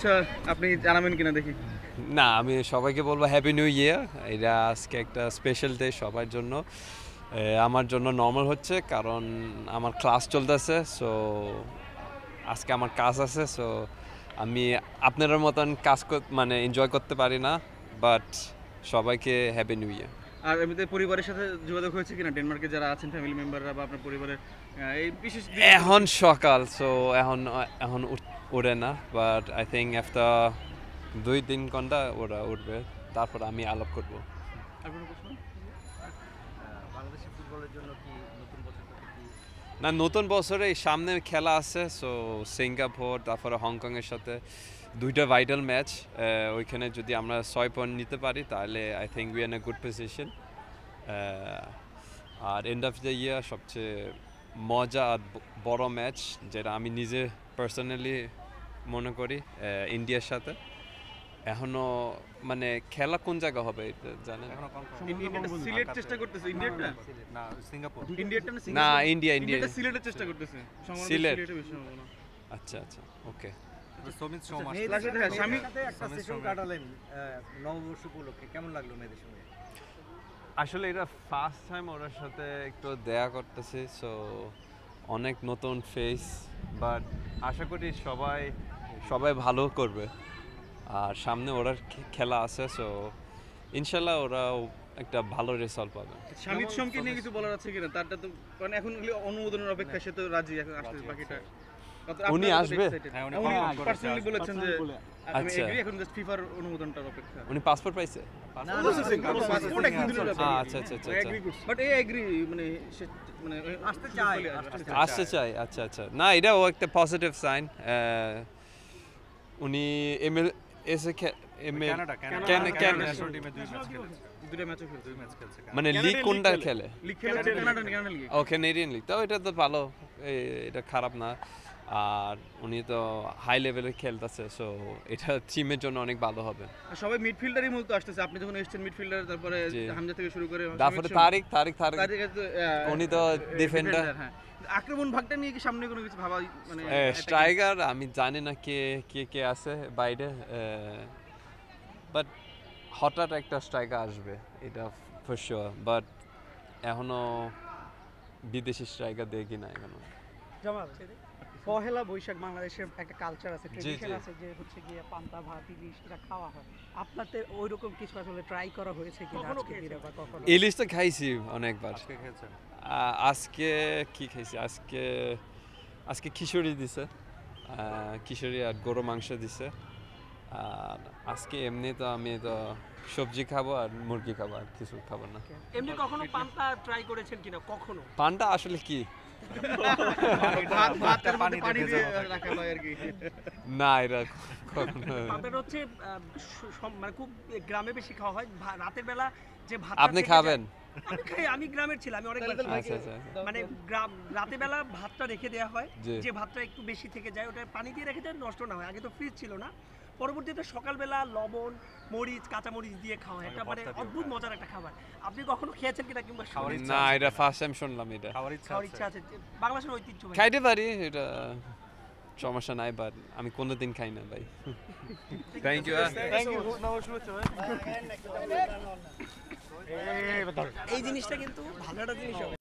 শুভেচ্ছা আপনি জানাবেন কিনা দেখি। না, আমি সবাইকে বলবো হ্যাপি নিউ ইয়ার। এটা আজকে একটা স্পেশাল ডে সবার জন্য। আমার জন্য নর্মাল হচ্ছে কারণ আমার ক্লাস চলতেছে, সো আজকে আমার কাজ আছে, সো আমি আপনাদের মতন কাজ মানে এনজয় করতে পারি না, বাট সবাইকে হ্যাপি নিউ ইয়ার। আর এমনিতে পরিবারের সাথে যোগাযোগ হয়েছে কিনা, ডেনমার্কে যারা আছেন ফ্যামিলি মেম্বাররা বা আপনার পরিবারের এই বিশেষ এখন সকাল, সো এখন এখন উঠে না, বাট আই থিঙ্ক আফটার 2-3 ঘন্টা ওরা উঠবে, তারপর আমি আলাপ করবো। আপনার প্রশ্ন? বাংলাদেশের ফুটবলের জন্য কি নতুন বছর থেকে কি না, নতুন বছরে সামনে খেলা আছে, সো সিঙ্গাপুর তারপরে হংকংয়ের সাথে দুইটা ভাইটাল ম্যাচ। ওইখানে যদি আমরা 6 পয়েন্ট নিতে পারি তাহলে I think we are in a good position. আর এন্ড অফ দ্য ইয়ার সবচেয়ে মজা আর বড় ম্যাচ যেটা আমি নিজে পার্সোনালি মনে করি ইন্ডিয়ার সাথে। এখনো মানে খেলা কোন জায়গা হবে এটা জানেন? এখনো কনফার্ম ইন্ডিয়াটা সিলেট চেষ্টা করতেছে, ইন্ডিয়াটা না সিঙ্গাপুর ইন্ডিয়াটা না, ইন্ডিয়া ইন্ডিয়াটা সিলেটের চেষ্টা করতেছে, সিলেট। সিলেটে বেশি সম্ভাবনা। আচ্ছা আচ্ছা, ওকে। সমিত সোম মেয়েদের সাথে স্বামী- সাথে একটা সেশন কাটালেন নববর্ষ উপলক্ষে, কেমন লাগলো মেয়েদের সঙ্গে? আসলে এটা ফার্স্ট টাইম ওর সাথে একটু দেখা করতেছি, সো অনেক নতুন ফেস, বাট আশা করি সবাই ভালো করবে। আর সামনে ওরা খেলা আছে, সো ইনশাল্লাহ ওরা একটা ভালো রেজাল্ট পাবে। স্বামীর সঙ্গে নিয়ে কিছু বলার আছে কিনা, তারটা তো কারণ এখন অনুমোদনের অপেক্ষা, সে তো রাজি, এখন আসলে বাকিটা উনি আসবে? হ্যাঁ, উনি উনি confirm করেছে, পার্সোনালি আসবে। বলেছেন যে আমি আচ্ছা। এগ্রি, এখন জাস্ট ফিফার অনুমোদনটার অপেক্ষা। উনি পাসপোর্ট পাইছে? পাসপোর্ট একদিন দিনের ব্যাপার। আচ্ছা আচ্ছা আচ্ছা আচ্ছা। বাট এই এগ্রি মানে সে মানে আসতে চায়, আসতে চাই, আচ্ছা আচ্ছা। না, এটাও একটা পজিটিভ সাইন। উনি এসে কানাডা ন্যাশনাল টিমে দুটো ম্যাচও খেলছে। মানে লিগ কোনটা খেলে? লিগ খেলেছে কানাডা লিগ। ও ক্যানাডিয়ান লিগ, তো এটা তো ভালো, এটা খারাপ না। আর উনি তো হাই লেভেলে খেলতেছে, সো এটা টিমের জন্য অনেক ভালো হবে। আর সবাই মিডফিল্ডারই মূলত আসতেছে, আপনি যখন এসেছেন মিডফিল্ডার, তারপরে জি। হামজা থেকে শুরু করে তারপরে তারিক উনি তো ডিফেন্ডার। হ্যাঁ, আক্রমণ ভাগটা নিয়ে কি সামনে কোনো কিছু ভাবা মানে স্ট্রাইকার আমি জানি না কে আছে বাইরে, বাট হঠাৎ একটা স্ট্রাইকার আসবে এটা ফর শিওর, বাট এখনো বিদেশি স্ট্রাইকার দেখি না এখনো। জামাল, পহেলা বৈশাখ বাংলাদেশের একটা কালচার আছে, জি, ট্রেডিশন জি। আছে যে হচ্ছে গিয়ে পান্তা ভাত ইলিশ এটা খাওয়া হয়। আপনাদের ওইরকম কিছু আসলে ট্রাই করা হয়েছে কিনা আজকে দিনে বা কখনো? ইলিশ তো খাইছি অনেকবার। আজকে খেলছেন আজকে কি খাইছি? আজকে খিচুড়ি দিছে, খিচুড়ি আর গরু মাংস দিছে। আর আজকে এমনি তো আমি তো সবজি খাবো আর মুরগি খাবো, আর কিছু খাবো না। এমনি কখনো পান্তা ট্রাই করেছেন কিনা কখনো? পানটা আসলে কি? ভাতটার মধ্যে পানি পানি দিয়ে দিয়ে ভেজা হবে। রাখা হয় আর কি। না, এটা কখনো। পান্তাটা হচ্ছে মানে খুব গ্রামে বেশি খাওয়া হয়। রাতের বেলা যে ভাত আপনি খাবেন? আমি খাই, আমি গ্রামের ছিলাম, আমি অনেক আচ্ছা আচ্ছা। মানে রাতের বেলা ভাতটা রেখে দেওয়া হয়, জি। যে ভাতটা একটু বেশি থেকে যায় ওটা পানি দিয়ে রেখে দেয়, নষ্ট না হয়। আগে তো ফ্রিজ ছিল না, পরবর্তীতে সকালবেলা লবণ মরিচ কাঁচামরিচ দিয়ে খাওয়া হয়, এটা মানে অদ্ভুত মজার একটা খাবার। আপনি কখনো খেয়েছেন কিনা কিংবা খাওয়ার শুনেছেন? ইচ্ছা না, এটা ফার্স্ট টাইম শুনলাম এটা। খাওয়ার ইচ্ছা খাওয়ার ইচ্ছা আছে, যে বাংলাদেশের ঐতিহ্য ভাই। খাইতে পারি, এটা সমস্যা নাই, বাট আমি কোনোদিন খাই না ভাই। Thank you. এই জিনিসটা কিন্তু ভালো একটা জিনিস হবে।